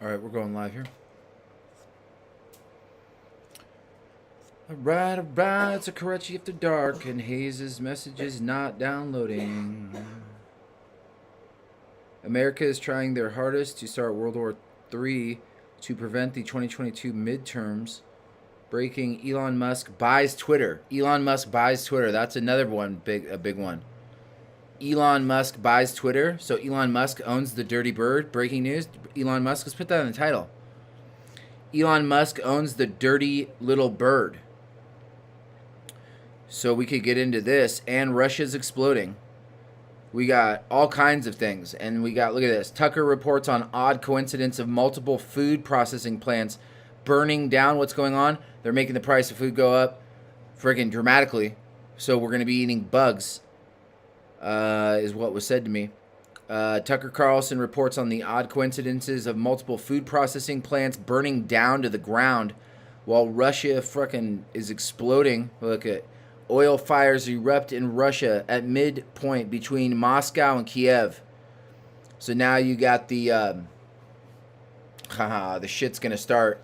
All right, we're going live here. All right, it's a Karachi after dark, and Hayes' message is not downloading. America is trying their hardest to start World War III to prevent the 2022 midterms. Breaking: Elon Musk buys Twitter. Elon Musk buys Twitter. That's another one, a big one. Elon Musk buys Twitter. So Elon Musk owns the dirty bird. Breaking news. Elon Musk, let's put that in the title. Elon Musk owns the dirty little bird. So we could get into this. And Russia's exploding. We got all kinds of things. And we got, look at this. Tucker reports on odd coincidence of multiple food processing plants burning down. What's going on? They're making the price of food go up friggin' dramatically. So we're going to be eating bugs, is what was said to me. Tucker Carlson reports on the odd coincidences of multiple food processing plants burning down to the ground while Russia frickin' is exploding. Look at oil fires erupt in Russia at midpoint between Moscow and Kiev. So now you got the shit's gonna start.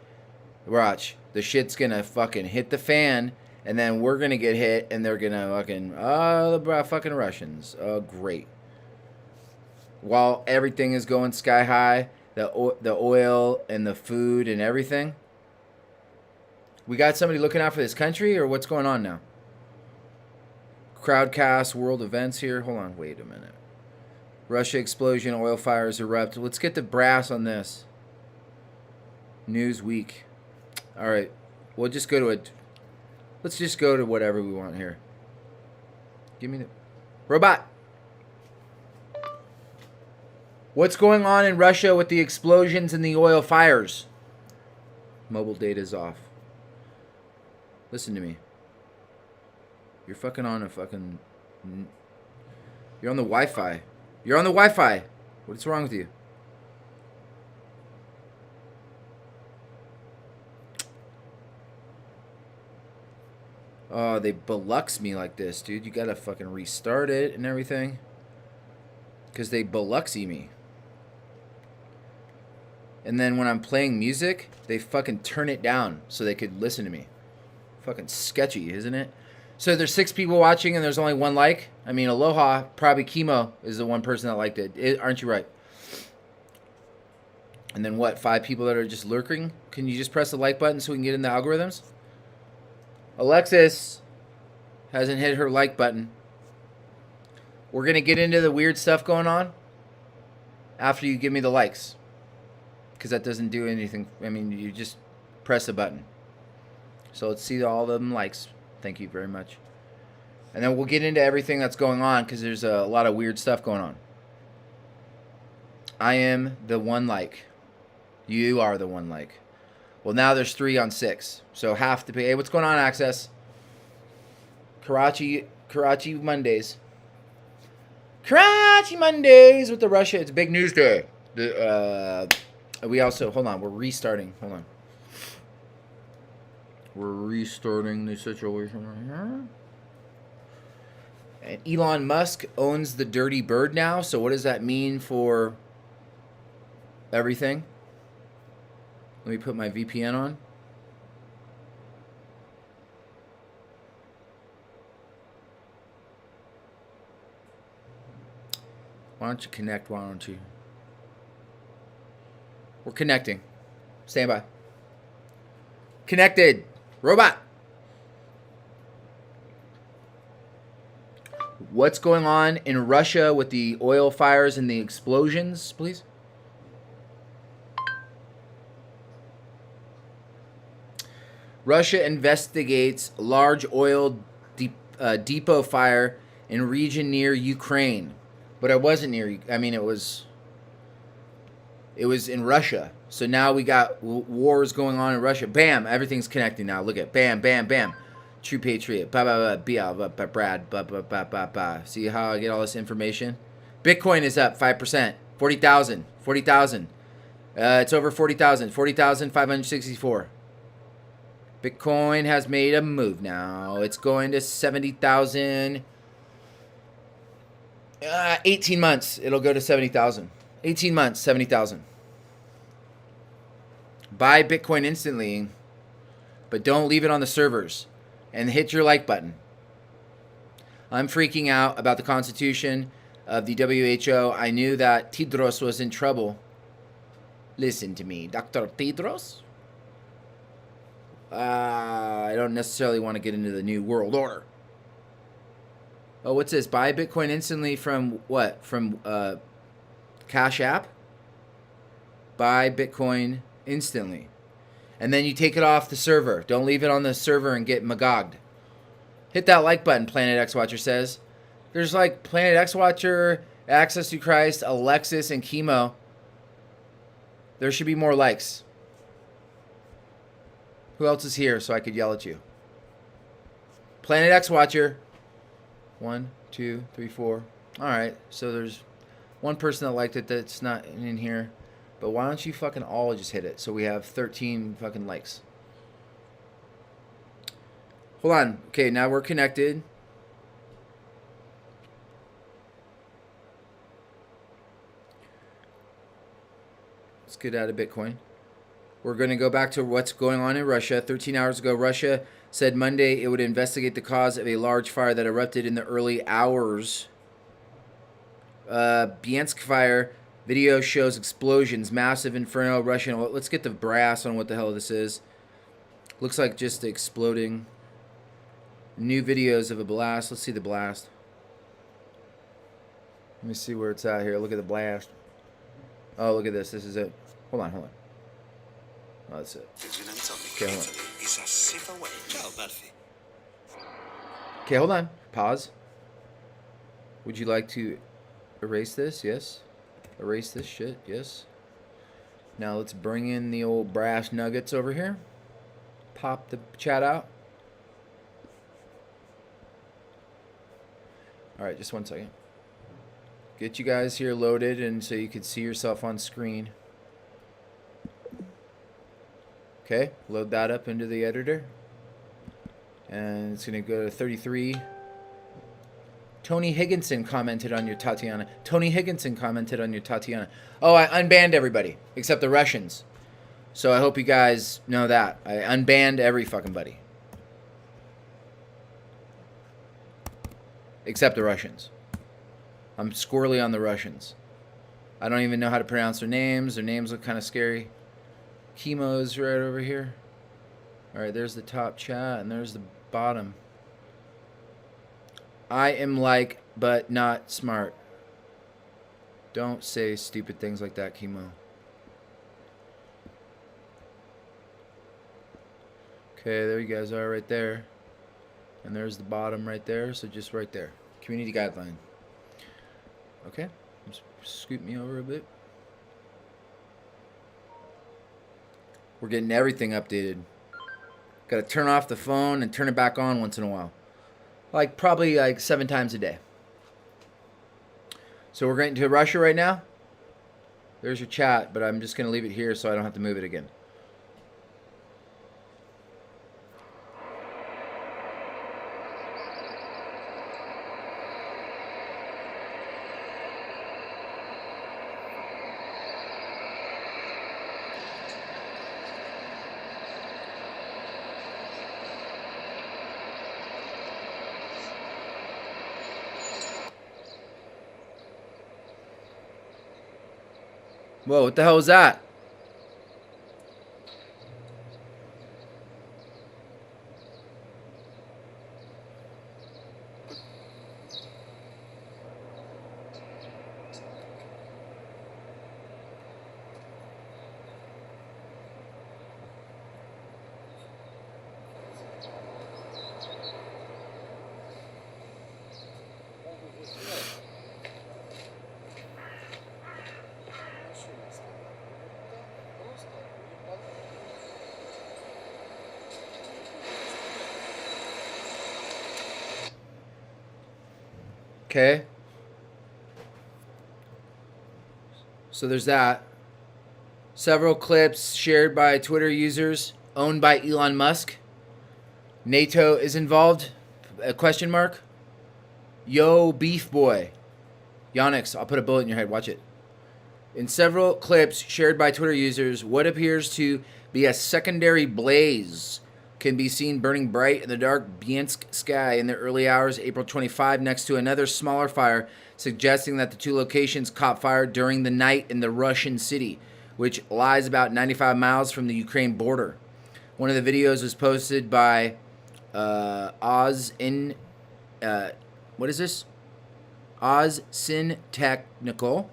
Watch, the shit's gonna fucking hit the fan, and then we're gonna get hit, and they're gonna the fucking Russians. Oh, great. While everything is going sky high, the oil and the food and everything. We got somebody looking out for this country, or what's going on now? Crowdcast world events here. Hold on, wait a minute. Russia explosion, oil fires erupt. Let's get the brass on this. Newsweek. All right, we'll just go to it. Let's just go to whatever we want here. Give me the robot. What's going on in Russia with the explosions and the oil fires? Mobile data is off. Listen to me. You're fucking on a fucking... You're on the Wi-Fi. You're on the Wi-Fi. What's wrong with you? Oh, they belux me like this, dude. You gotta fucking restart it and everything. Because they beluxy me. And then when I'm playing music, they fucking turn it down so they could listen to me. Fucking sketchy, isn't it? So there's 6 people watching and there's only 1 like. I mean, aloha, probably Chemo is the one person that liked it. Aren't you right? And then what, 5 people that are just lurking? Can you just press the like button so we can get in the algorithms? Alexis hasn't hit her like button. We're going to get into the weird stuff going on after you give me the likes. Because that doesn't do anything. I mean, you just press a button. So let's see all of them likes. Thank you very much. And then we'll get into everything that's going on because there's a lot of weird stuff going on. I am the 1 like. You are the 1 like. Well, now there's 3 on 6. So half the pay. Hey, what's going on, Access? Karachi Mondays. Karachi Mondays with the Russia. It's a big news day. We also, hold on, we're restarting. Hold on. We're restarting the situation right here. And Elon Musk owns the dirty bird now. So what does that mean for everything? Let me put my VPN on. Why don't you connect? Why don't you? We're connecting. Stand by. Connected. Robot. What's going on in Russia with the oil fires and the explosions, please? Russia investigates large oil depot fire in region near Ukraine. But it wasn't near, I mean, it was in Russia. So now we got wars going on in Russia. Bam, everything's connecting now. Look at bam, bam, bam. True Patriot. Brad. See how I get all this information? Bitcoin is up 5%. 40,000. 40,000. It's over 40,000. 40,564. Bitcoin has made a move now. It's going to 70,000. 18 months, it'll go to 70,000. 18 months, 70,000. Buy Bitcoin instantly, but don't leave it on the servers. And hit your like button. I'm freaking out about the constitution of the WHO. I knew that Tedros was in trouble. Listen to me, Dr. Tedros. I don't necessarily want to get into the new world order. Oh, what's this? Buy Bitcoin instantly from what? From Cash App? Buy Bitcoin instantly. And then you take it off the server. Don't leave it on the server and get magogged. Hit that like button, Planet X Watcher says. There's like Planet X Watcher, Access to Christ, Alexis, and Chemo. There should be more likes. Who else is here so I could yell at you? Planet X Watcher. 1, 2, 3, 4. All right, so there's one person that liked it that's not in here. But why don't you fucking all just hit it? So we have 13 fucking likes. Hold on. Okay, now we're connected. Let's get out of Bitcoin. We're going to go back to what's going on in Russia. 13 hours ago, Russia said Monday it would investigate the cause of a large fire that erupted in the early hours. Biansk fire. Video shows explosions, massive inferno, Russian. Let's get the brass on what the hell this is. Looks like just exploding. New videos of a blast. Let's see the blast. Let me see where it's at here. Look at the blast. Oh, look at this. This is it. Hold on, hold on. Oh, that's it. Okay, hold on. Okay, hold on. Pause. Would you like to erase this? Yes. Erase this shit. Yes. Now let's bring in the old brass nuggets over here. Pop the chat out. Alright, just 1 second. Get you guys here loaded and so you can see yourself on screen. Okay, load that up into the editor. And it's going to go to 33. Tony Higginson commented on your Tatiana. Tony Higginson commented on your Tatiana. Oh, I unbanned everybody except the Russians. So I hope you guys know that. I unbanned every fucking buddy. Except the Russians. I'm squirrely on the Russians. I don't even know how to pronounce their names. Their names look kind of scary. Chemo's right over here. Alright, there's the top chat and there's the bottom. I am like, but not smart. Don't say stupid things like that, Chemo. Okay, there you guys are right there. And there's the bottom right there, so just right there. Community guideline. Okay, just scoot me over a bit. We're getting everything updated. Gotta turn off the phone and turn it back on once in a while. Like probably like 7 times a day. So we're going to Russia right now. There's your chat, but I'm just going to leave it here so I don't have to move it again. Whoa, what the hell was that? Okay. So there's that. Several clips shared by Twitter users owned by Elon Musk. NATO is involved? A question mark. Yo, beef boy. Yonix, I'll put a bullet in your head. Watch it. In several clips shared by Twitter users, what appears to be a secondary blaze can be seen burning bright in the dark Biensk sky in the early hours April 25 next to another smaller fire, suggesting that the two locations caught fire during the night in the Russian city, which lies about 95 miles from the Ukraine border. One of the videos was posted by Oz in what is this? Oz Sin Technical,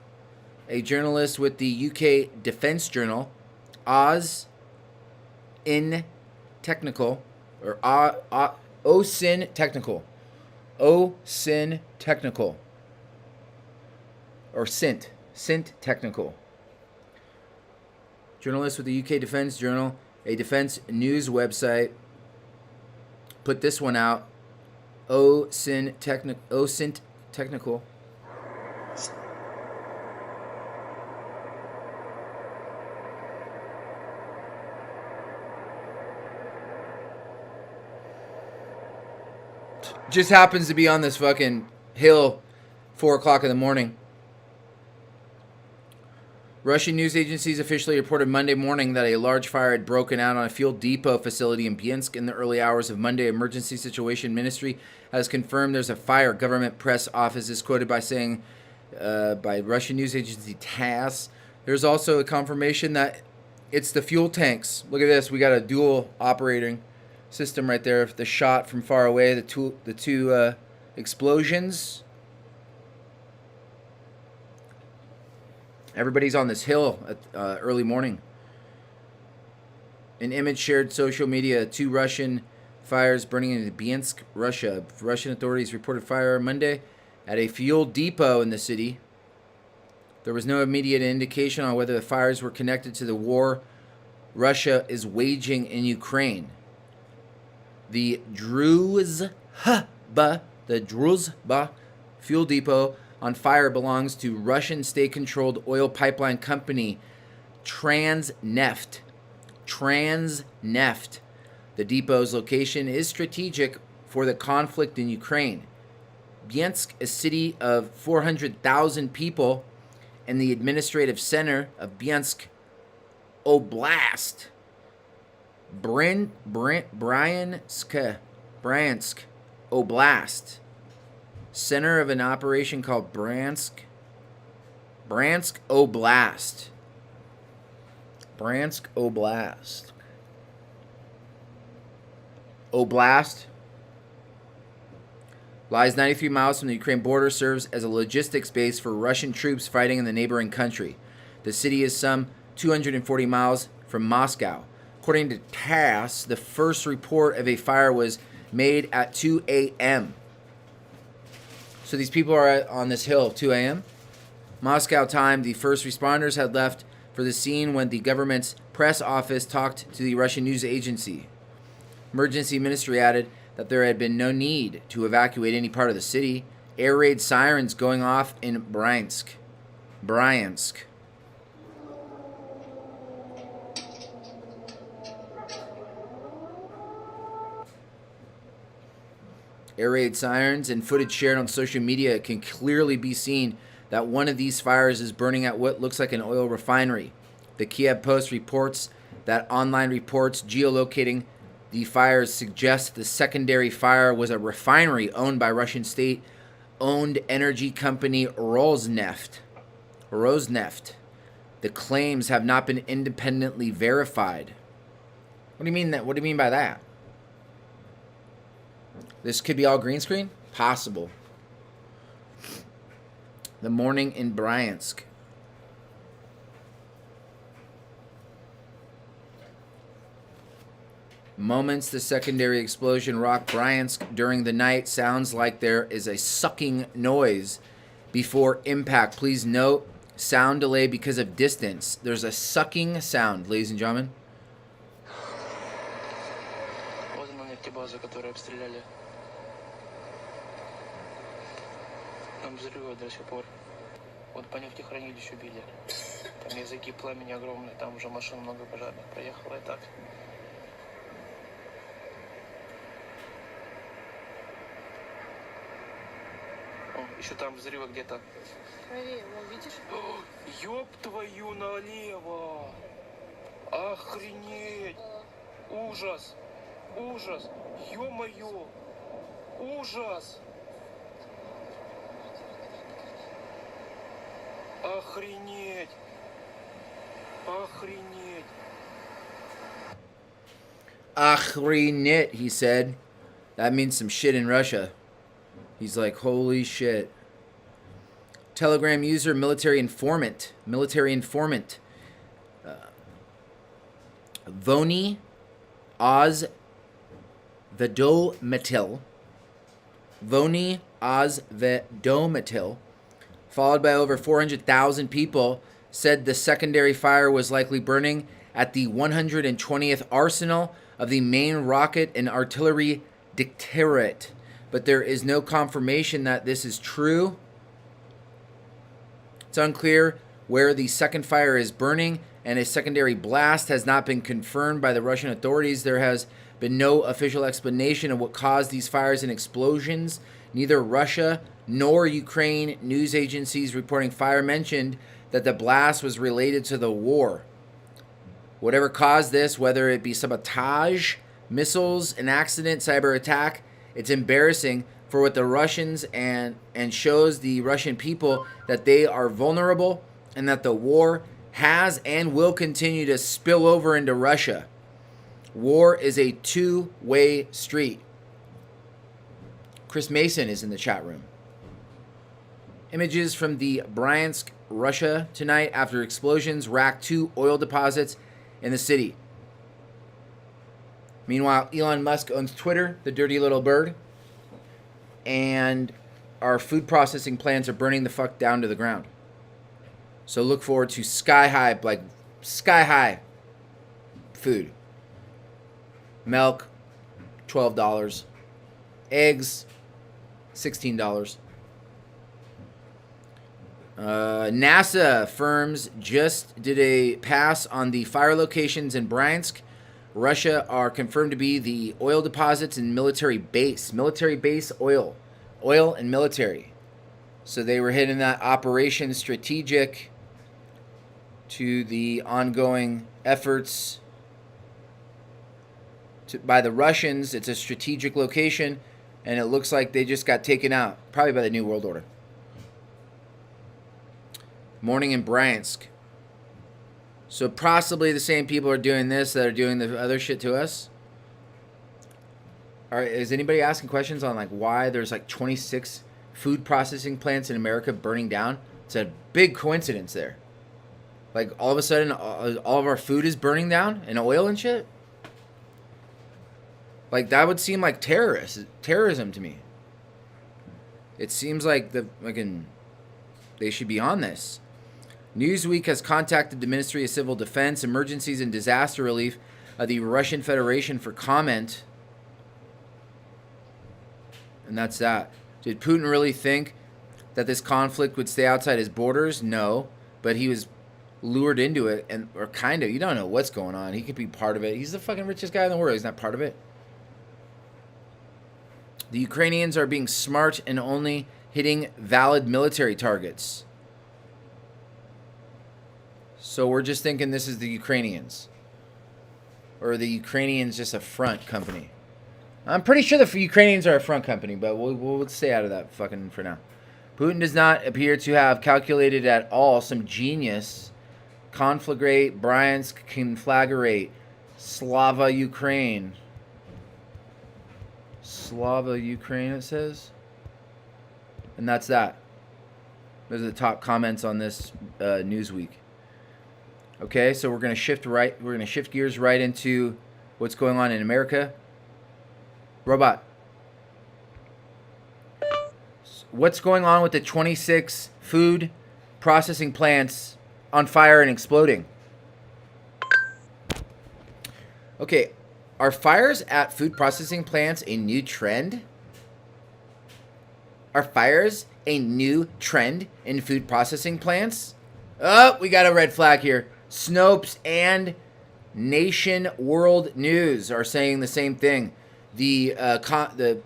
a journalist with the UK Defence Journal. Oz in Technical, or OSIN Technical. OSIN Technical. Or SINT Technical. Journalist with the UK Defence Journal, a defence news website, put this one out. OSINT Technical. Just happens to be on this fucking hill 4 o'clock in the morning. Russian news agencies officially reported Monday morning that a large fire had broken out on a fuel depot facility in Biensk in the early hours of Monday. Emergency Situation Ministry has confirmed there's a fire. Government press office is quoted by saying, by Russian news agency TASS, there's also a confirmation that it's the fuel tanks. Look at this. We got a dual operating system right there. The shot from far away, the two explosions. Everybody's on this hill at early morning. An image shared social media. 2 Russian fires burning in Biensk, Russia. Russian authorities reported fire Monday at a fuel depot in the city. There was no immediate indication on whether the fires were connected to the war Russia is waging in Ukraine. The Druzhba fuel depot on fire belongs to Russian state-controlled oil pipeline company Transneft. The depot's location is strategic for the conflict in Ukraine. Biensk, a city of 400,000 people and the administrative center of Biensk Oblast, Bryansk Oblast, center of an operation called Bryansk Oblast. Oblast lies 93 miles from the Ukraine border, serves as a logistics base for Russian troops fighting in the neighboring country. The city is some 240 miles from Moscow. According to TASS, the first report of a fire was made at 2 a.m. So these people are on this hill at 2 a.m. Moscow time, the first responders had left for the scene when the government's press office talked to the Russian news agency. Emergency ministry added that there had been no need to evacuate any part of the city. Air raid sirens going off in Bryansk. Air raid sirens and footage shared on social media, it can clearly be seen that one of these fires is burning at what looks like an oil refinery. The Kiev Post reports that online reports geolocating the fires suggest the secondary fire was a refinery owned by Russian state-owned energy company Rosneft. The claims have not been independently verified. What do you mean that? What do you mean by that? This could be all green screen? Possible. The morning in Bryansk. Moments the secondary explosion rocked Bryansk during the night. Sounds like there is a sucking noise before impact. Please note, sound delay because of distance. There's a sucking sound, ladies and gentlemen. Взрывы до сих пор. Вот по нефтехранилищу били. Там языки пламени огромные, там уже машин много пожарных проехало и так. О, Еще там взрывы где-то. Правее, вон, видишь? Ёб твою налево! Охренеть! Ужас! Ужас! Ё-моё! Ужас! Охренеть! Охренеть! Охренеть, he said. That means some shit in Russia. He's like, holy shit. Telegram user, military informant. Voni Oz Vedomatil. Followed by over 400,000 people, said the secondary fire was likely burning at the 120th Arsenal of the main rocket and artillery dictatorate. But there is no confirmation that this is true. It's unclear where the second fire is burning, and a secondary blast has not been confirmed by the Russian authorities. There has been no official explanation of what caused these fires and explosions. Neither Russia nor Ukraine news agencies reporting fire mentioned that the blast was related to the war. Whatever caused this, whether it be sabotage, missiles, an accident, cyber attack, it's embarrassing for what the Russians and shows the Russian people that they are vulnerable and that the war has and will continue to spill over into Russia. War is a two-way street. Chris Mason is in the chat room. Images from the Bryansk, Russia tonight after explosions racked 2 oil deposits in the city. Meanwhile, Elon Musk owns Twitter, the dirty little bird, and our food processing plants are burning the fuck down to the ground. So look forward to sky high food. Milk, $12. Eggs, $16. NASA firms just did a pass on the fire locations in Bryansk. Russia are confirmed to be the oil deposits and military base oil and military. So they were hitting that operation strategic to the ongoing efforts by the Russians. It's a strategic location, and it looks like they just got taken out, probably by the New World Order. Morning in Bryansk. So possibly the same people are doing this that are doing the other shit to us. All right, is anybody asking questions on like why there's like 26 food processing plants in America burning down? It's a big coincidence there. Like all of a sudden, all of our food is burning down and oil and shit. Like that would seem like terrorism to me. It seems like they should be on this. Newsweek has contacted the Ministry of Civil Defense, Emergencies and Disaster Relief of the Russian Federation for comment. And that's that. Did Putin really think that this conflict would stay outside his borders? No, but he was lured into it, or kind of. You don't know what's going on. He could be part of it. He's the fucking richest guy in the world. He's not part of it. The Ukrainians are being smart and only hitting valid military targets. So we're just thinking this is the Ukrainians. Or the Ukrainians just a front company. I'm pretty sure the Ukrainians are a front company, but we'll stay out of that fucking for now. Putin does not appear to have calculated at all some genius. Conflagrate, Bryansk, conflagrate, Slava Ukraine. Slava Ukraine, it says. And that's that. Those are the top comments on this Newsweek. Okay, so we're going to shift gears right into what's going on in America. Robot. What's going on with the 26 food processing plants on fire and exploding? Okay, are fires at food processing plants a new trend? Are fires a new trend in food processing plants? Oh, we got a red flag here. Snopes and Nation World News are saying the same thing. The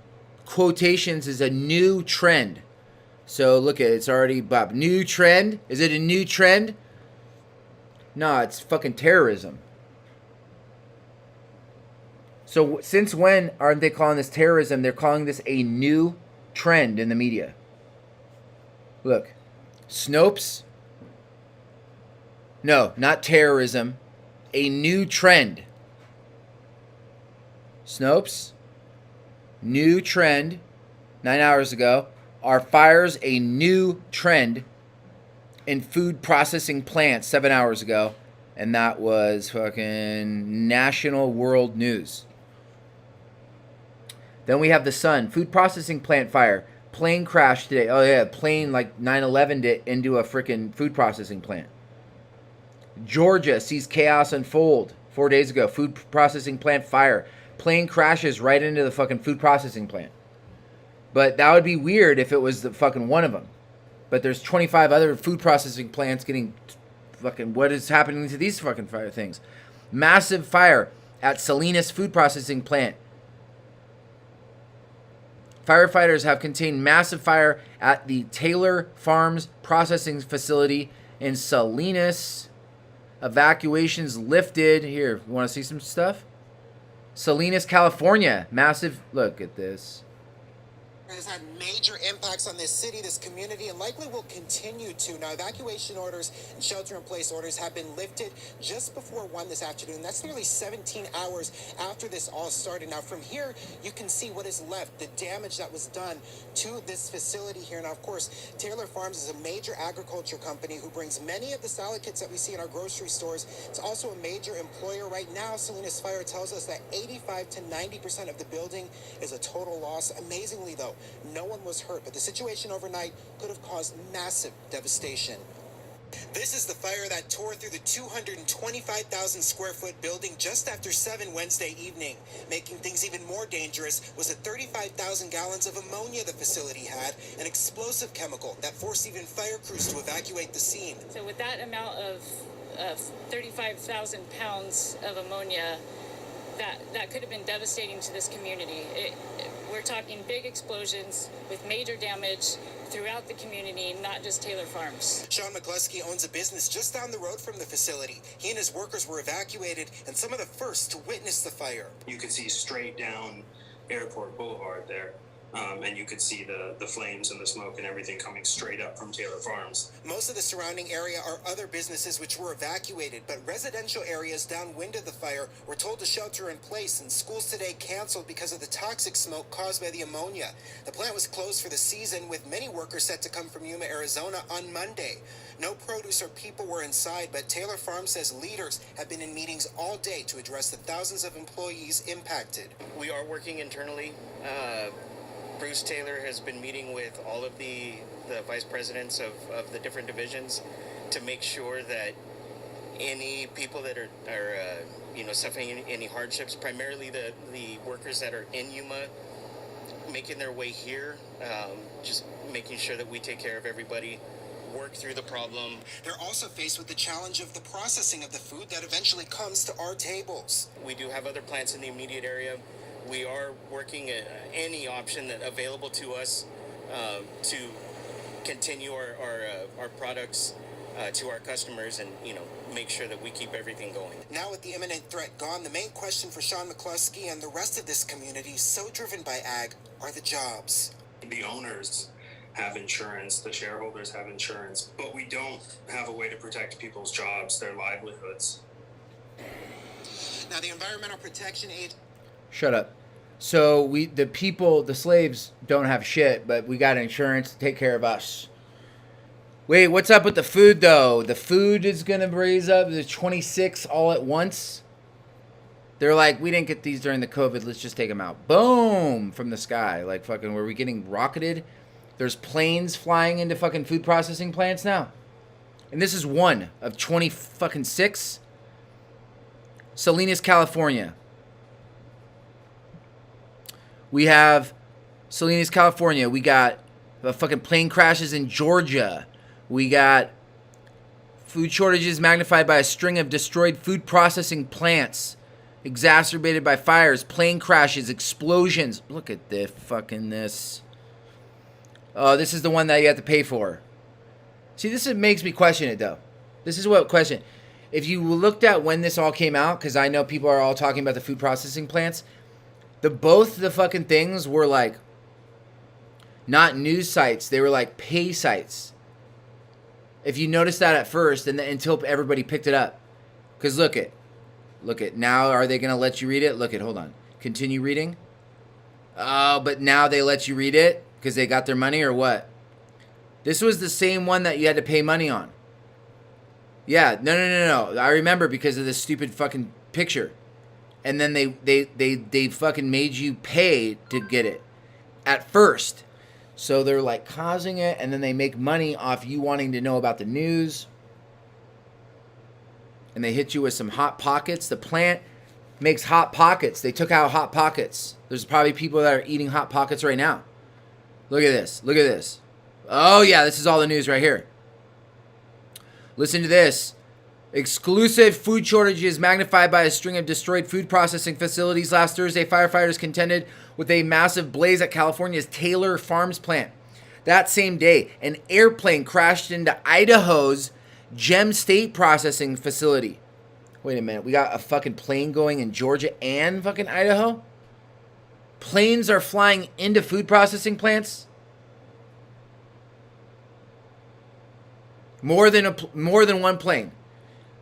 quotations is a new trend. So look at it, it's already Bob. New trend? Is it a new trend? No, it's fucking terrorism. So since when aren't they calling this terrorism? They're calling this a new trend in the media. Look, Snopes. No, not terrorism. A new trend. Snopes. New trend. 9 hours ago. Are fires a new trend in food processing plants 7 hours ago? And that was fucking national world news. Then we have the Sun. Food processing plant fire. Plane crash today. Oh, yeah. Plane like 9/11'd it into a freaking food processing plant. Georgia sees chaos unfold 4 days ago. Food processing plant fire. Plane crashes right into the fucking food processing plant. But that would be weird if it was the fucking one of them. But there's 25 other food processing plants getting fucking... What is happening to these fucking fire things? Massive fire at Salinas food processing plant. Firefighters have contained massive fire at the Taylor Farms processing facility in Salinas. Evacuations lifted. Here, you want to see some stuff? Salinas, California. Massive. Look at this. Has had major impacts on this city, this community, and likely will continue to. Now, evacuation orders and shelter-in-place orders have been lifted just before 1 this afternoon. That's nearly 17 hours after this all started. Now, from here, you can see what is left, the damage that was done to this facility here. Now, of course, Taylor Farms is a major agriculture company who brings many of the salad kits that we see in our grocery stores. It's also a major employer. Right now, Salinas Fire tells us that 85 to 90% of the building is a total loss. Amazingly, though, no one was hurt, but the situation overnight could have caused massive devastation. This is the fire that tore through the 225,000 square foot building just after 7 Wednesday evening. Making things even more dangerous was the 35,000 gallons of ammonia the facility had, an explosive chemical that forced even fire crews to evacuate the scene. So with that amount of 35,000 pounds of ammonia, that could have been devastating to this community. We're talking big explosions with major damage throughout the community, not just Taylor Farms. Sean McCluskey owns a business just down the road from the facility. He and his workers were evacuated and some of the first to witness the fire. You could see straight down Airport Boulevard there. And you could see the flames and the smoke and everything coming straight up from Taylor Farms. Most of the surrounding area are other businesses which were evacuated, but residential areas downwind of the fire were told to shelter in place, and schools today canceled because of the toxic smoke caused by the ammonia. The plant was closed for the season, with many workers set to come from Yuma, Arizona on Monday. No produce or people were inside, but Taylor Farms says leaders have been in meetings all day to address the thousands of employees impacted. We are working internally. Bruce Taylor has been meeting with all of the vice presidents of the different divisions to make sure that any people that are suffering any hardships, primarily the workers that are in Yuma, making their way here, just making sure that we take care of everybody, work through the problem. They're also faced with the challenge of the processing of the food that eventually comes to our tables. We do have other plants in the immediate area. We are working at any option that available to us to continue our products to our customers and, make sure that we keep everything going. Now with the imminent threat gone, the main question for Sean McCluskey and the rest of this community, so driven by ag, are the jobs. The owners have insurance, the shareholders have insurance, but we don't have a way to protect people's jobs, their livelihoods. Now the Environmental Protection Agency... Shut up. So the slaves don't have shit, but we got insurance to take care of us. Wait, what's up with the food though? The food is gonna raise up to 26 all at once. They're like, we didn't get these during the COVID. Let's just take them out. Boom, from the sky. Like fucking, were we getting rocketed? There's planes flying into fucking food processing plants now, and this is one of 26. Salinas, California. We have Salinas, California. We got fucking plane crashes in Georgia. We got food shortages magnified by a string of destroyed food processing plants, exacerbated by fires, plane crashes, explosions. Look at this. Oh, this is the one that you have to pay for. See, makes me question it, though. This is what question. If you looked at when this all came out, because I know people are all talking about the food processing plants, both the fucking things were like not news sites. They were like pay sites. If you noticed that at first, and until everybody picked it up. Because look it. Now, are they going to let you read it? Look it. Hold on. Continue reading. Oh, but now they let you read it because they got their money or what? This was the same one that you had to pay money on. Yeah, no. I remember because of this stupid fucking picture. And then they fucking made you pay to get it at first. So they're like causing it, and then they make money off you wanting to know about the news. And they hit you with some Hot Pockets. The plant makes Hot Pockets. They took out Hot Pockets. There's probably people that are eating Hot Pockets right now. Look at this. Oh, yeah, this is all the news right here. Listen to this. Exclusive food shortages magnified by a string of destroyed food processing facilities. Last Thursday, firefighters contended with a massive blaze at California's Taylor Farms plant. That same day, an airplane crashed into Idaho's Gem State processing facility. Wait a minute, we got a fucking plane going in Georgia and fucking Idaho? Planes are flying into food processing plants? More than one plane.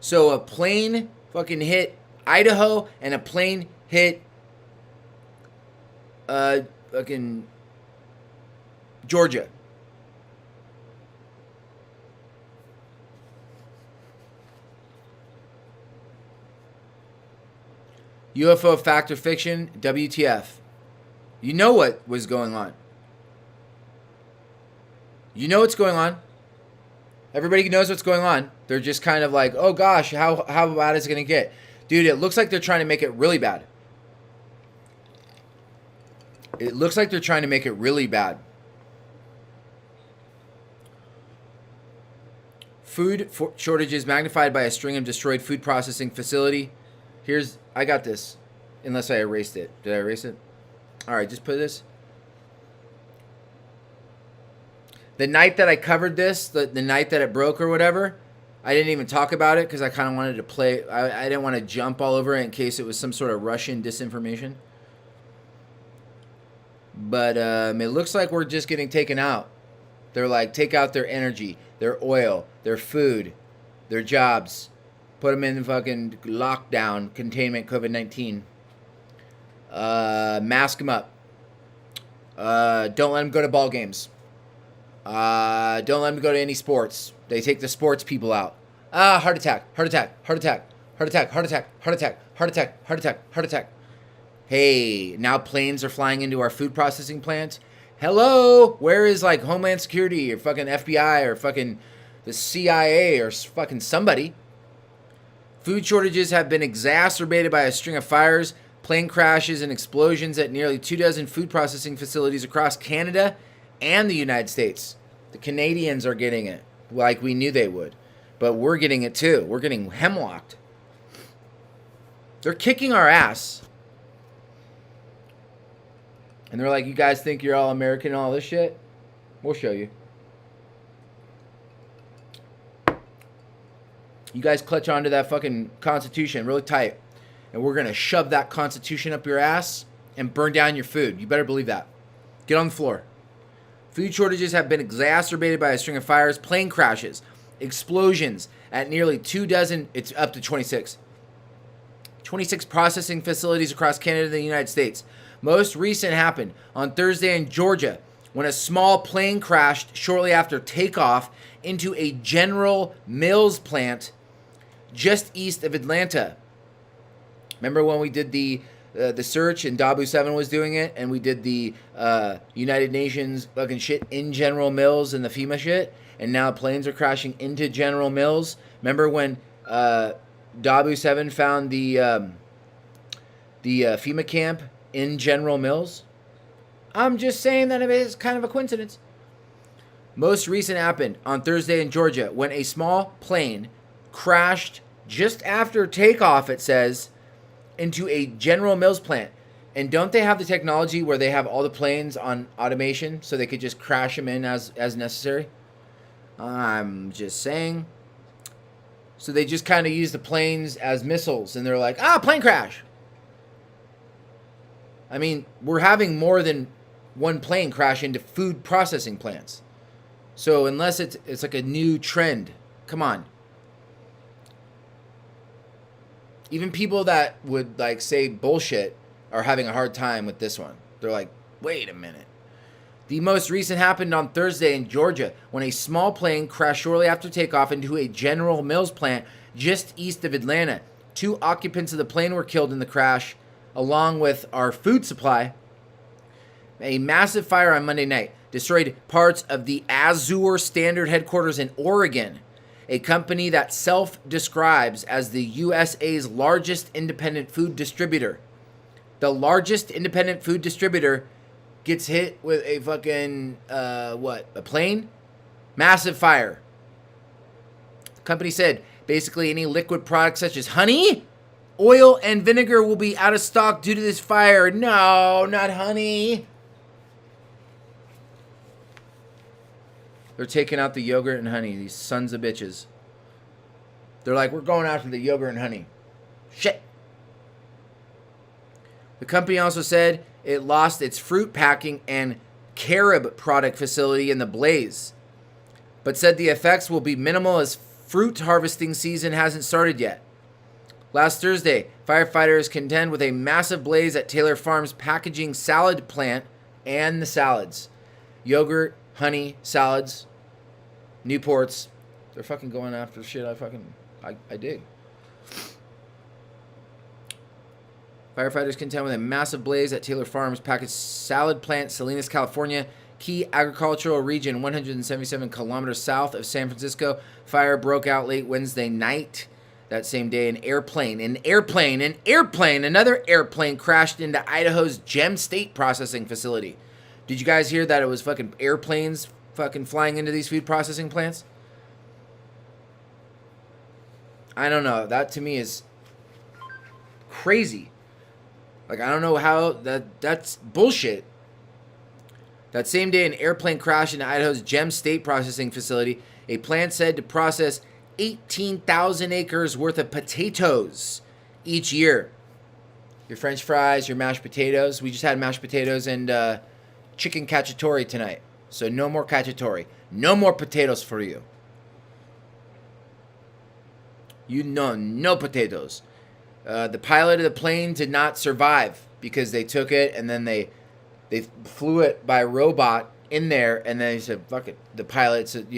So a plane fucking hit Idaho and a plane hit fucking Georgia. UFO fact or fiction, WTF. You know what was going on. You know what's going on. Everybody knows what's going on. They're just kind of like, oh gosh, how bad is it going to get? Dude, it looks like they're trying to make it really bad. It looks like they're trying to make it really bad. Food shortages magnified by a string of destroyed food processing facility. I got this. Unless I erased it. Did I erase it? Alright, just put this. The night that I covered this, the night that it broke or whatever, I didn't even talk about it because I kind of wanted to play. I didn't want to jump all over it in case it was some sort of Russian disinformation. But it looks like we're just getting taken out. They're like, take out their energy, their oil, their food, their jobs. Put them in fucking lockdown, containment, COVID-19. Mask them up. Don't let them go to ball games. Don't let them go to any sports. They take the sports people out. Heart attack. Hey, now planes are flying into our food processing plants. Hello, where is like Homeland Security or fucking FBI or fucking the CIA or fucking somebody? Food shortages have been exacerbated by a string of fires, plane crashes, and explosions at nearly 24 food processing facilities across Canada and the United States. The Canadians are getting it like we knew they would. But we're getting it too. We're getting hemlocked. They're kicking our ass. And they're like, you guys think you're all American and all this shit? We'll show you. You guys clutch onto that fucking Constitution really tight. And we're going to shove that Constitution up your ass and burn down your food. You better believe that. Get on the floor. Food shortages have been exacerbated by a string of fires, plane crashes, explosions at nearly 24, it's up to 26. 26 processing facilities across Canada and the United States. Most recent happened on Thursday in Georgia when a small plane crashed shortly after takeoff into a General Mills plant just east of Atlanta. Remember when we did the search and Dabu 7 was doing it, and we did the United Nations fucking shit in General Mills and the FEMA shit, and now planes are crashing into General Mills? Remember when Dabu 7 found the FEMA camp in General Mills? I'm just saying that it is kind of a coincidence. Most recent happened on Thursday in Georgia when a small plane crashed just after takeoff, it says, into a General Mills plant And don't they have the technology where they have all the planes on automation so they could just crash them in as necessary? I'm just saying. So they just kind of use the planes as missiles, and they're like, plane crash. I mean, we're having more than one plane crash into food processing plants. So unless it's like a new trend, come on. Even people that would like say bullshit are having a hard time with this one. They're like, wait a minute. The most recent happened on Thursday in Georgia when a small plane crashed shortly after takeoff into a General Mills plant just east of Atlanta. 2 occupants of the plane were killed in the crash, along with our food supply. A massive fire on Monday night destroyed parts of the Azure Standard headquarters in Oregon, a company that self-describes as the USA's largest independent food distributor. The largest independent food distributor gets hit with a fucking, a plane? Massive fire. The company said basically any liquid products such as honey, oil, and vinegar will be out of stock due to this fire. No, not honey. They're taking out the yogurt and honey, these sons of bitches. They're like, we're going after the yogurt and honey. Shit. The company also said it lost its fruit packing and carob product facility in the blaze, but said the effects will be minimal as fruit harvesting season hasn't started yet. Last Thursday, firefighters contend with a massive blaze at Taylor Farms packaging salad plant and the salads. Yogurt, honey, salads, Newports. They're fucking going after shit I dig. Firefighters contend with a massive blaze at Taylor Farms packaged salad plant, Salinas, California, key agricultural region 177 kilometers south of San Francisco. Fire broke out late Wednesday night. That same day, another airplane crashed into Idaho's Gem State processing facility. Did you guys hear that it was fucking airplanes fucking flying into these food processing plants? I don't know. That to me is crazy. Like, I don't know how that's bullshit. That same day, an airplane crashed into Idaho's Gem State processing facility. A plant said to process 18,000 acres worth of potatoes each year. Your French fries, your mashed potatoes. We just had mashed potatoes and chicken cacciatore tonight. So no more cacciatore. No more potatoes for you. No potatoes. The pilot of the plane did not survive because they took it and then they flew it by robot in there, and then he said, fuck it. The pilot said,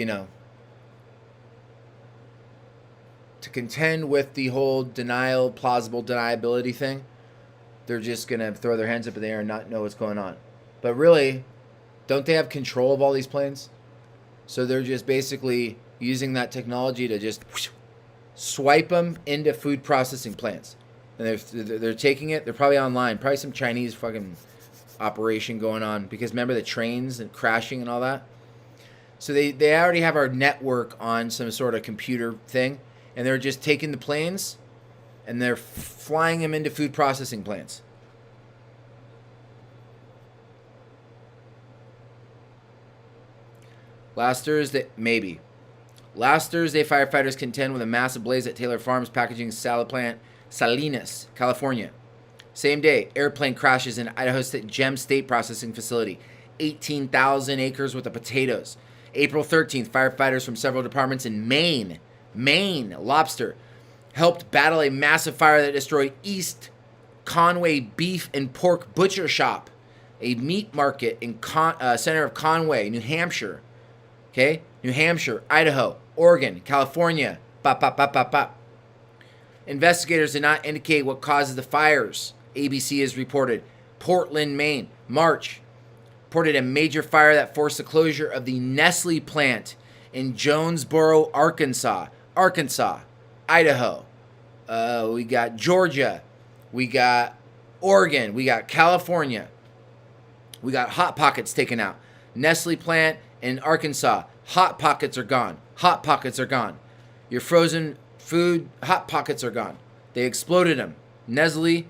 to contend with the whole plausible deniability thing, they're just going to throw their hands up in the air and not know what's going on. But really, don't they have control of all these planes? So they're just basically using that technology to just swipe them into food processing plants. And they're taking it. They're probably online. Probably some Chinese fucking operation going on. Because remember the trains and crashing and all that? So they already have our network on some sort of computer thing. And they're just taking the planes and they're flying them into food processing plants. Last Thursday, firefighters contend with a massive blaze at Taylor Farms packaging salad plant, Salinas, California. Same day, airplane crashes in Idaho State Gem State processing facility. 18,000 acres worth of potatoes. April 13th, firefighters from several departments in Maine, Lobster, helped battle a massive fire that destroyed East Conway Beef and Pork Butcher Shop, a meat market in center of Conway, New Hampshire. Okay? New Hampshire, Idaho, Oregon, California. Investigators did not indicate what causes the fires. ABC has reported. Portland, Maine, March, reported a major fire that forced the closure of the Nestle plant in Jonesboro, Arkansas, Idaho. We got Georgia. We got Oregon. We got California. We got Hot Pockets taken out. Nestle plant in Arkansas. Hot Pockets are gone. Your frozen food, Hot Pockets are gone. They exploded them. Nestle,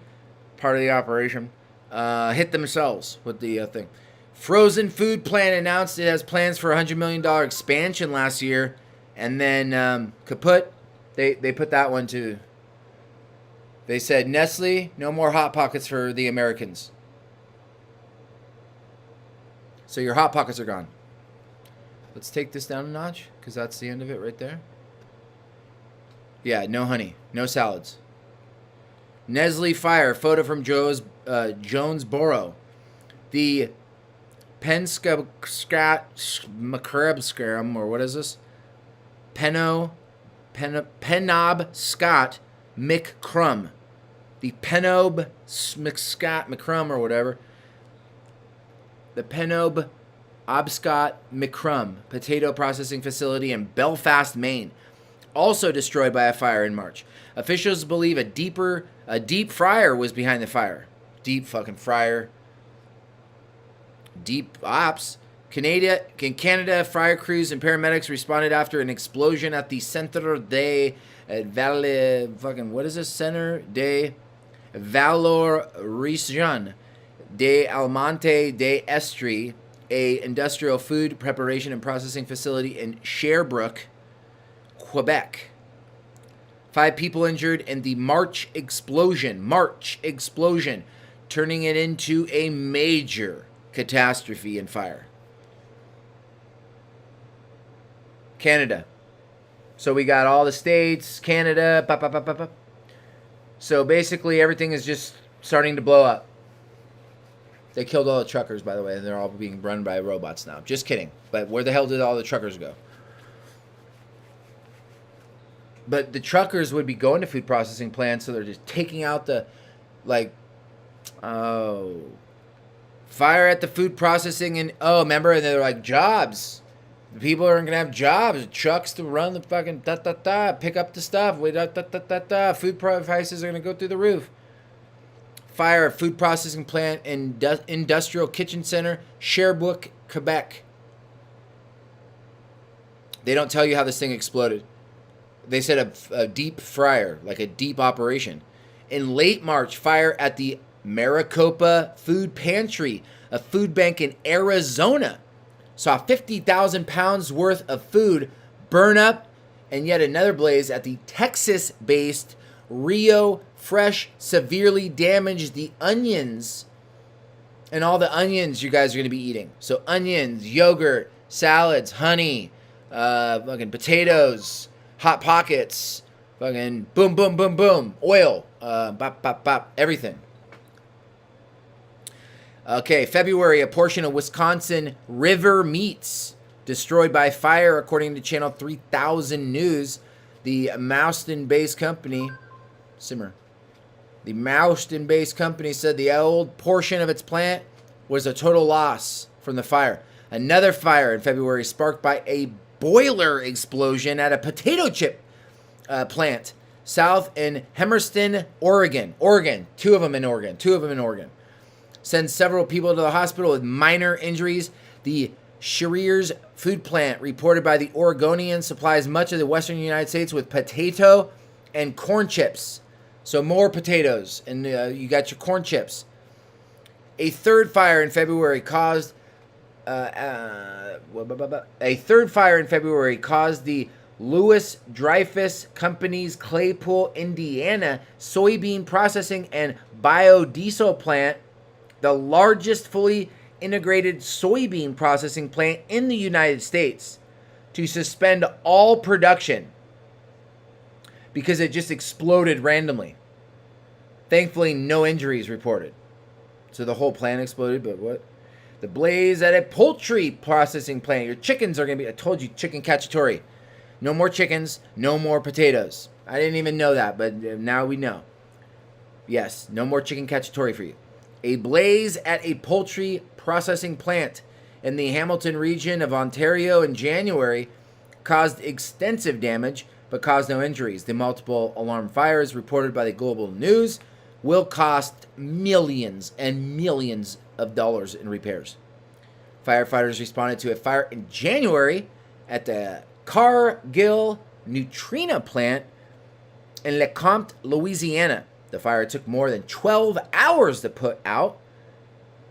part of the operation. hit themselves with the thing. Frozen food plant announced it has plans for a $100 million expansion last year. And then kaput, they put that one too. They said, Nestle, no more Hot Pockets for the Americans. So your Hot Pockets are gone. Let's take this down a notch, because that's the end of it right there. Yeah, no honey, no salads. Nestle fire, photo from Jonesboro. The Penobscot, or what is this? Penobscot McCrum. The Penobscot McCrum or whatever. The Penobscot McCrum potato processing facility in Belfast, Maine, also destroyed by a fire in March. Officials believe a deep fryer was behind the fire. Deep fucking fryer. Deep ops. Canada, fire crews and paramedics responded after an explosion at the Centre de Valorisation de Almonte de Estrie, a industrial food preparation and processing facility in Sherbrooke, Quebec. 5 people injured in the March explosion, turning it into a major catastrophe and fire. Canada. So we got all the states, Canada, So basically everything is just starting to blow up. They killed all the truckers, by the way, and they're all being run by robots now. Just kidding. But where the hell did all the truckers go? But the truckers would be going to food processing plants, so they're just taking out the, fire at the food processing, and, remember, and they're like, jobs. The people aren't going to have jobs. Trucks to run the fucking pick up the stuff. Food prices are going to go through the roof. Fire at food processing plant in industrial kitchen center, Sherbrooke, Quebec. They don't tell you how this thing exploded. They said a deep fryer, like a deep operation. In late March, fire at the Maricopa Food Pantry, a food bank in Arizona, saw 50,000 pounds worth of food burn up, and yet another blaze at the Texas-based Rio Fresh severely damaged the onions and all the onions you guys are going to be eating. So onions, yogurt, salads, honey, fucking potatoes, Hot Pockets, fucking boom, boom, boom, boom, oil, bop, bop, bop, everything. Okay, February, a portion of Wisconsin river meats destroyed by fire, according to Channel 3000 News. The Mouston-based company, The Mouston-based company said the old portion of its plant was a total loss from the fire. Another fire in February sparked by a boiler explosion at a potato chip plant south in Hermiston, Oregon. Two of them in Oregon. Sent several people to the hospital with minor injuries. The Shearer's food plant, reported by the Oregonian, supplies much of the western United States with potato and corn chips. So more potatoes, and you got your corn chips. A third fire in February caused the Louis Dreyfus Company's Claypool, Indiana soybean processing and biodiesel plant, the largest fully integrated soybean processing plant in the United States, to suspend all production because it just exploded randomly. Thankfully, no injuries reported. So the whole plant exploded, but what? The blaze at a poultry processing plant. Your chickens are going to be, I told you, chicken cacciatore. No more chickens, no more potatoes. I didn't even know that, but now we know. Yes, no more chicken cacciatore for you. A blaze at a poultry processing plant in the Hamilton region of Ontario in January caused extensive damage, but caused no injuries. The multiple alarm fires reported by the Global News will cost millions and millions of dollars in repairs. Firefighters responded to a fire in January at the Cargill Nutrina plant in LeCompte, Louisiana. The fire took more than 12 hours to put out,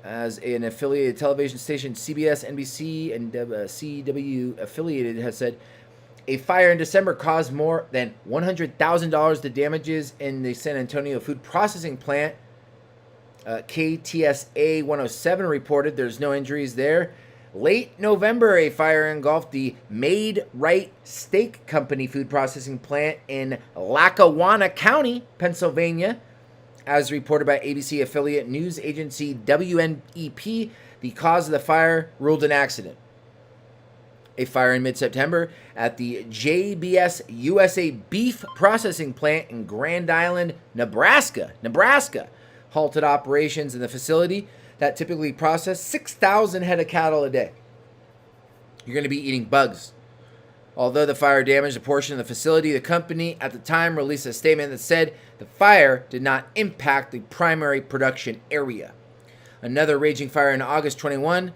as an affiliated television station, CBS, NBC, and CW affiliated, has said a fire in December caused more than $100,000 to damages in the San Antonio food processing plant. KTSA 107 reported there's no injuries there. Late November, a fire engulfed the Made Right Steak Company food processing plant in Lackawanna County, Pennsylvania. As reported by ABC affiliate news agency WNEP, the cause of the fire ruled an accident. A fire in mid-September at the JBS USA beef processing plant in Grand Island, Nebraska, halted operations in the facility that typically process 6,000 head of cattle a day. You're going to be eating bugs. Although the fire damaged a portion of the facility, the company at the time released a statement that said the fire did not impact the primary production area. Another raging fire in August 21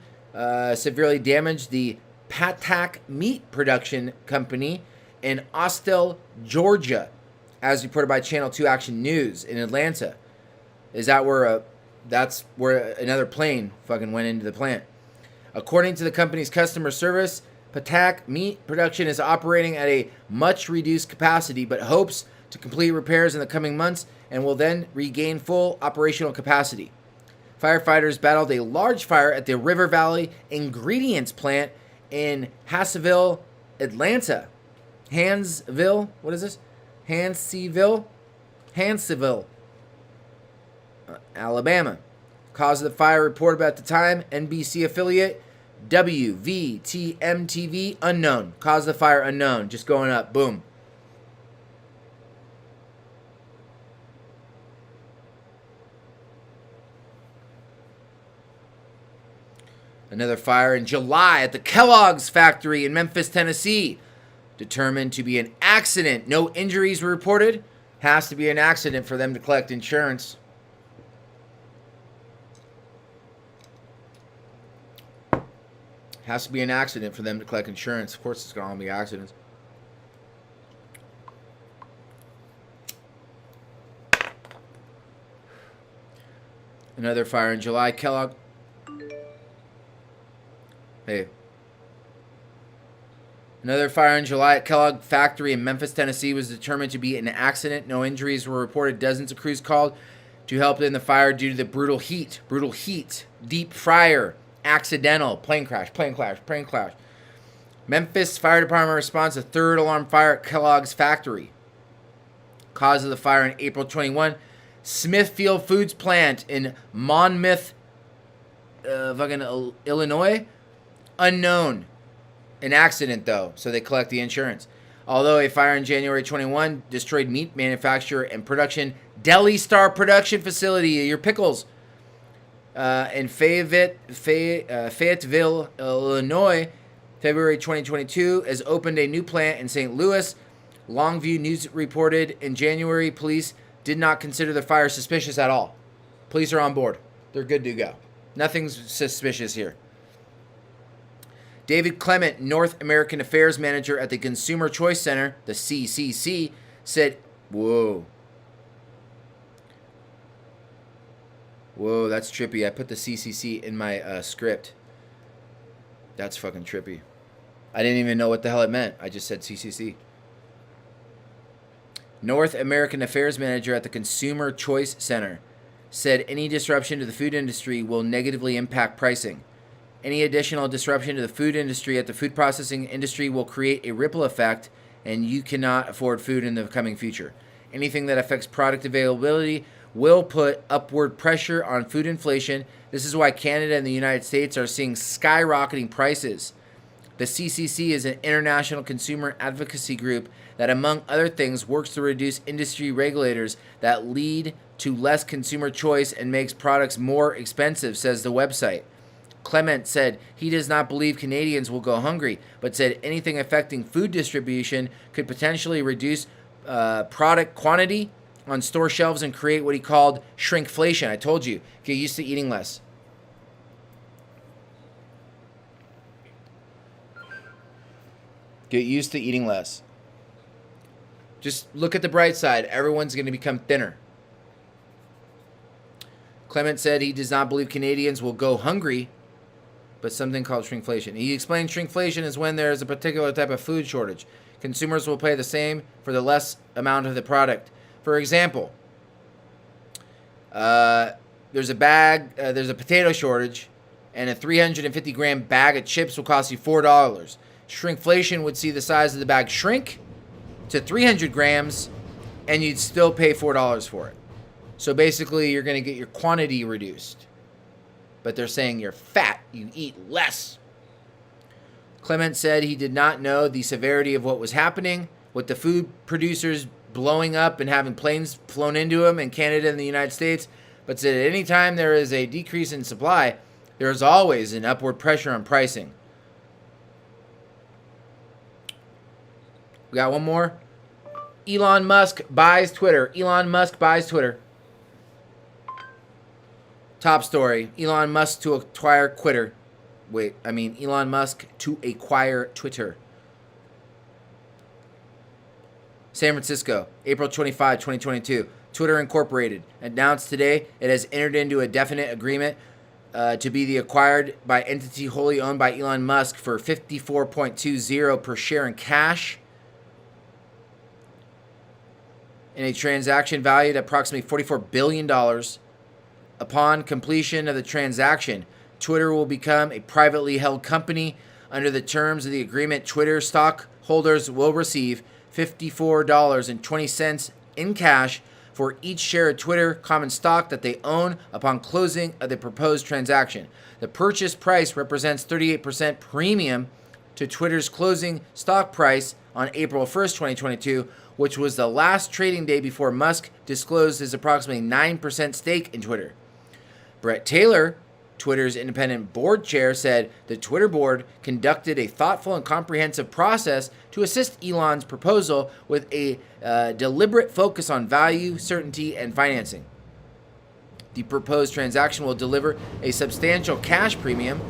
severely damaged the Patak Meat Production Company in Austell, Georgia, as reported by Channel 2 Action News in Atlanta. Is that where that's where another plane fucking went into the plant? According to the company's customer service, Patak Meat Production is operating at a much reduced capacity, but hopes to complete repairs in the coming months and will then regain full operational capacity. Firefighters battled a large fire at the River Valley Ingredients Plant in Hansville, Atlanta. Hansville, what is this? Hansville, Alabama. Cause of the fire reported at the time, NBC affiliate WVTM-TV, unknown. Cause of the fire, unknown. Just going up. Boom. Another fire in July at the Kellogg's factory in Memphis, Tennessee. Determined to be an accident. No injuries were reported. Has to be an accident for them to collect insurance. Has to be an accident for them to collect insurance. Of course, it's going to be accidents. Another fire in July. Kellogg. Hey. Another fire in July at Kellogg factory in Memphis, Tennessee was determined to be an accident. No injuries were reported. Dozens of crews called to help in the fire due to the brutal heat. Deep fryer. Accidental. Plane crash. Memphis Fire Department responds to third alarm fire at Kellogg's factory. Cause of the fire in April 21. Smithfield Foods plant in Monmouth, Illinois. Unknown. An accident, though, so they collect the insurance. Although a fire in January 21 destroyed meat manufacturer and production Deli Star production facility, your pickles, in Fayetteville, Illinois. February 2022 has opened a new plant in St. Louis. Longview News reported in January police did not consider the fire suspicious at all. Police are on board. They're good to go. Nothing's suspicious here. David Clement, North American Affairs Manager at the Consumer Choice Center, the CCC, said, Whoa, that's trippy. I put the CCC in my script. That's fucking trippy. I didn't even know what the hell it meant. I just said CCC. North American Affairs Manager at the Consumer Choice Center said any disruption to the food industry will negatively impact pricing. Any additional disruption to the food industry at the food processing industry will create a ripple effect, and you cannot afford food in the coming future. Anything that affects product availability will put upward pressure on food inflation. This is why Canada and the United States are seeing skyrocketing prices. The CCC is an international consumer advocacy group that, among other things, works to reduce industry regulators that lead to less consumer choice and makes products more expensive, says the website. Clement said he does not believe Canadians will go hungry, but said anything affecting food distribution could potentially reduce product quantity on store shelves and create what he called shrinkflation. I told you, get used to eating less. Get used to eating less. Just look at the bright side. Everyone's going to become thinner. Clement said he does not believe Canadians will go hungry, but something called shrinkflation. He explained shrinkflation is when there is a particular type of food shortage. Consumers will pay the same for the less amount of the product. For example, there's a potato shortage, and a 350 gram bag of chips will cost you $4. Shrinkflation would see the size of the bag shrink to 300 grams, and you'd still pay $4 for it. So basically, you're going to get your quantity reduced. But they're saying you're fat, you eat less. Clement said he did not know the severity of what was happening with the food producers blowing up and having planes flown into them in Canada and the United States, but said at any time there is a decrease in supply, there is always an upward pressure on pricing. We got one more. Elon Musk buys Twitter. Elon Musk buys Twitter. Top story. Elon Musk to acquire Twitter. Elon Musk to acquire Twitter. San Francisco, April 25, 2022. Twitter Incorporated announced today it has entered into a definite agreement to be acquired by entity wholly owned by Elon Musk for $54.20 per share in cash, in a transaction valued at approximately $44 billion. Upon completion of the transaction, Twitter will become a privately held company. Under the terms of the agreement, Twitter stockholders will receive $54.20 in cash for each share of Twitter common stock that they own upon closing of the proposed transaction. The purchase price represents 38% premium to Twitter's closing stock price on April 1st, 2022, which was the last trading day before Musk disclosed his approximately 9% stake in Twitter. Brett Taylor, Twitter's independent board chair, said the Twitter board conducted a thoughtful and comprehensive process to assist Elon's proposal with a deliberate focus on value, certainty, and financing. The proposed transaction will deliver a substantial cash premium.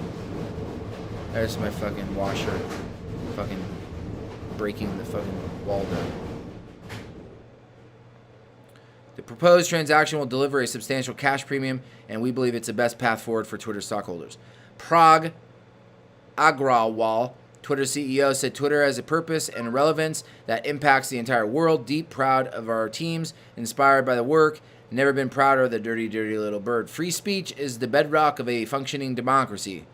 There's my fucking washer. Fucking breaking the fucking wall down. The proposed transaction will deliver a substantial cash premium, and we believe it's the best path forward for Twitter stockholders. Parag Agrawal, Twitter CEO, said Twitter has a purpose and relevance that impacts the entire world. Deep proud of our teams, inspired by the work. Never been prouder of the dirty, dirty little bird. Free speech is the bedrock of a functioning democracy.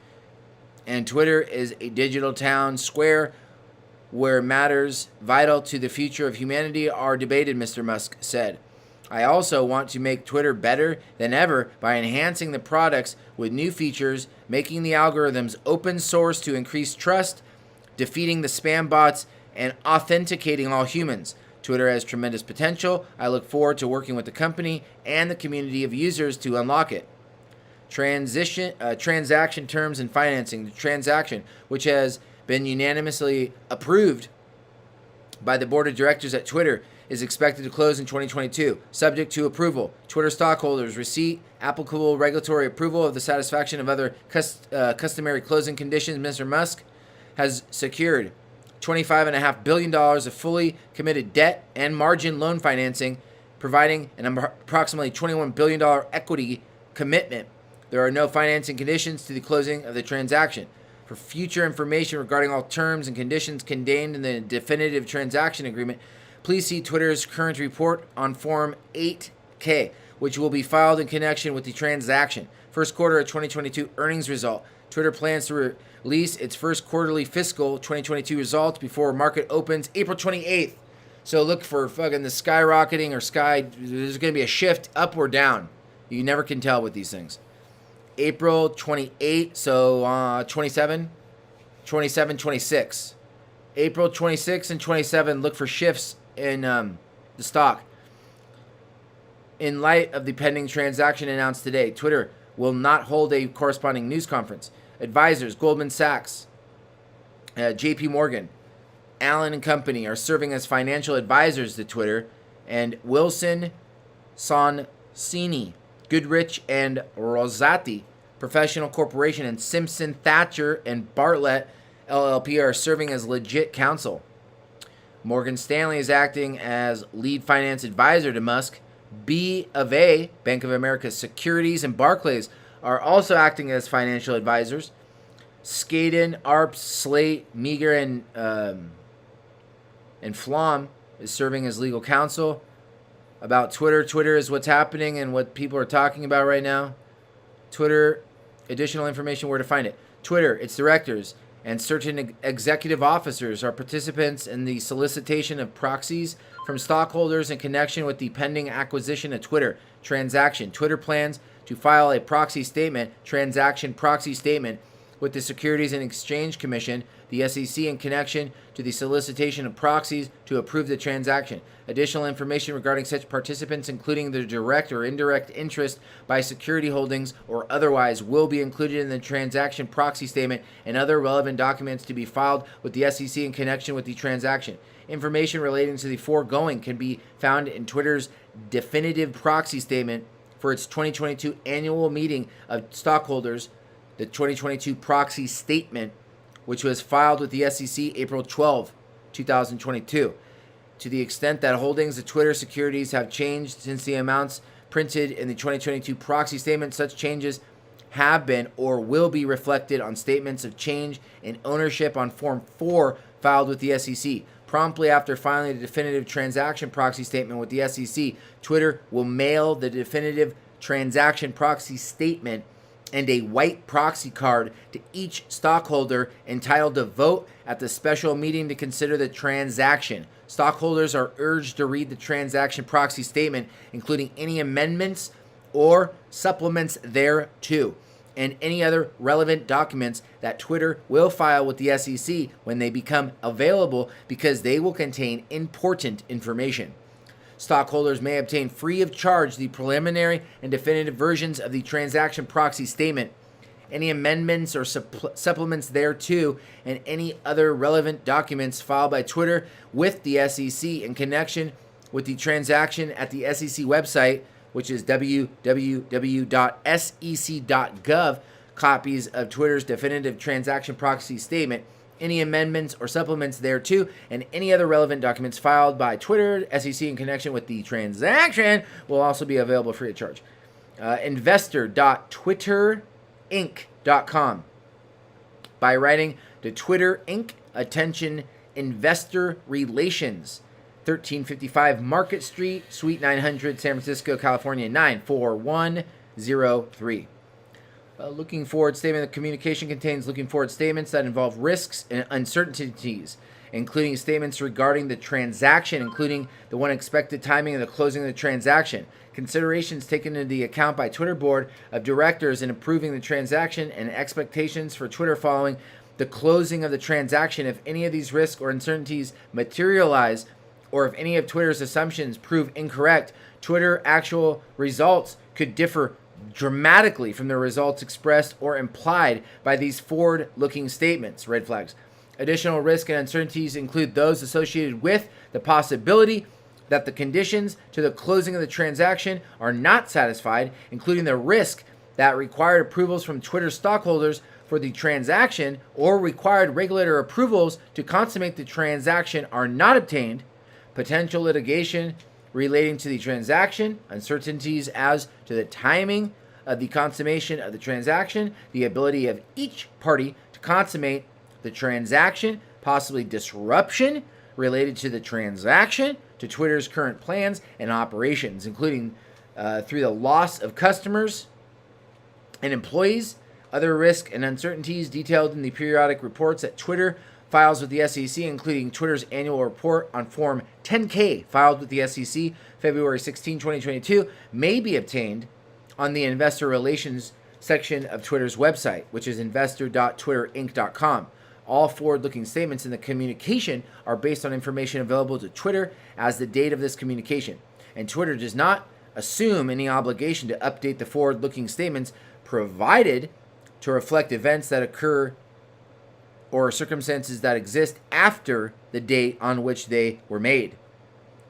And Twitter is a digital town square where matters vital to the future of humanity are debated, Mr. Musk said. I also want to make Twitter better than ever by enhancing the products with new features, making the algorithms open source to increase trust, defeating the spam bots, and authenticating all humans. Twitter has tremendous potential. I look forward to working with the company and the community of users to unlock it. Transaction terms and financing. The transaction, which has been unanimously approved by the board of directors at Twitter, is expected to close in 2022, subject to approval. Twitter stockholders receipt applicable regulatory approval of the satisfaction of other customary closing conditions. Mr. Musk has secured $25.5 billion of fully committed debt and margin loan financing, providing an approximately $21 billion equity commitment. There are no financing conditions to the closing of the transaction. For future information regarding all terms and conditions contained in the definitive transaction agreement, please see Twitter's current report on Form 8K, which will be filed in connection with the transaction. First quarter of 2022 earnings result. Twitter plans to release its first quarterly fiscal 2022 results before market opens April 28th. So look for fucking the skyrocketing or there's going to be a shift up or down. You never can tell with these things. April 28, so 27, 26. April 26 and 27, look for shifts in the stock. In light of the pending transaction announced today, Twitter will not hold a corresponding news conference. Advisors, Goldman Sachs, JP Morgan, Allen and Company are serving as financial advisors to Twitter, and Wilson Sonsini, Goodrich and Rosati Professional Corporation, and Simpson Thatcher and Bartlett LLP are serving as legit counsel. Morgan Stanley is acting as lead finance advisor to Musk. B of A, Bank of America Securities, and Barclays are also acting as financial advisors. Skadden, ARP, Slate, Meager, and Flom is serving as legal counsel. About Twitter, Twitter is what's happening and what people are talking about right now. Twitter, additional information where to find it. Twitter, its directors, and certain executive officers are participants in the solicitation of proxies from stockholders in connection with the pending acquisition of Twitter transaction. Twitter plans to file a proxy statement, transaction proxy statement, with the Securities and Exchange Commission, the SEC, in connection to the solicitation of proxies to approve the transaction. Additional information regarding such participants, including their direct or indirect interest by security holdings or otherwise, will be included in the transaction proxy statement and other relevant documents to be filed with the SEC in connection with the transaction. Information relating to the foregoing can be found in Twitter's definitive proxy statement for its 2022 annual meeting of stockholders, the 2022 proxy statement, which was filed with the SEC April 12, 2022. To the extent that holdings of Twitter securities have changed since the amounts printed in the 2022 proxy statement, such changes have been or will be reflected on statements of change in ownership on Form 4 filed with the SEC. Promptly after filing the definitive transaction proxy statement with the SEC, Twitter will mail the definitive transaction proxy statement and a white proxy card to each stockholder entitled to vote at the special meeting to consider the transaction. Stockholders are urged to read the transaction proxy statement, including any amendments or supplements thereto, and any other relevant documents that Twitter will file with the SEC when they become available, because they will contain important information. Stockholders may obtain free of charge the preliminary and definitive versions of the transaction proxy statement, any amendments or supplements thereto, and any other relevant documents filed by Twitter with the SEC in connection with the transaction at the SEC website, which is www.sec.gov. Copies of Twitter's definitive transaction proxy statement, any amendments or supplements thereto, and any other relevant documents filed by Twitter, SEC in connection with the transaction will also be available free of charge. Investor.twitterinc.com. By writing to Twitter Inc., attention Investor Relations, 1355 Market Street, Suite 900, San Francisco, California, 94103. Looking forward statement. The communication contains looking forward statements that involve risks and uncertainties, including statements regarding the transaction, including the one expected timing of the closing of the transaction, considerations taken into the account by Twitter board of directors in approving the transaction, and expectations for Twitter following the closing of the transaction. If any of these risks or uncertainties materialize, or if any of Twitter's assumptions prove incorrect, Twitter actual results could differ dramatically from the results expressed or implied by these forward-looking statements. Red flags. Additional risks and uncertainties include those associated with the possibility that the conditions to the closing of the transaction are not satisfied, including the risk that required approvals from Twitter stockholders for the transaction or required regulator approvals to consummate the transaction are not obtained, potential litigation relating to the transaction, uncertainties as to the timing of the consummation of the transaction, the ability of each party to consummate the transaction, possibly disruption related to the transaction, to Twitter's current plans and operations, including through the loss of customers and employees, other risks and uncertainties detailed in the periodic reports that Twitter files with the SEC, including Twitter's annual report on Form 10-K filed with the SEC February 16, 2022, may be obtained on the Investor Relations section of Twitter's website, which is investor.twitterinc.com. All forward-looking statements in the communication are based on information available to Twitter as the date of this communication, and Twitter does not assume any obligation to update the forward-looking statements provided to reflect events that occur or circumstances that exist after the date on which they were made,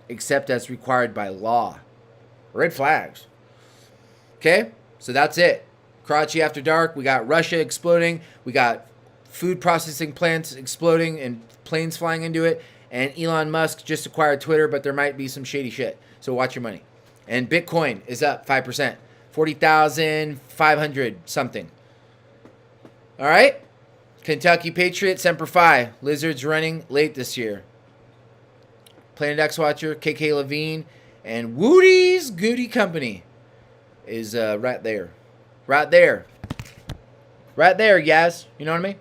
except as required by law. Red flags. Okay, so that's it. Karachi after dark. We got Russia exploding. We got food processing plants exploding and planes flying into it. And Elon Musk just acquired Twitter, but there might be some shady shit. So watch your money. And Bitcoin is up 5%. 40,500 something. All right? Kentucky Patriot, Semper Fi. Lizards running late this year. Planet X Watcher, KK Levine, and Woody's Goody Company is right there. Right there. Right there, guys. You know what I mean?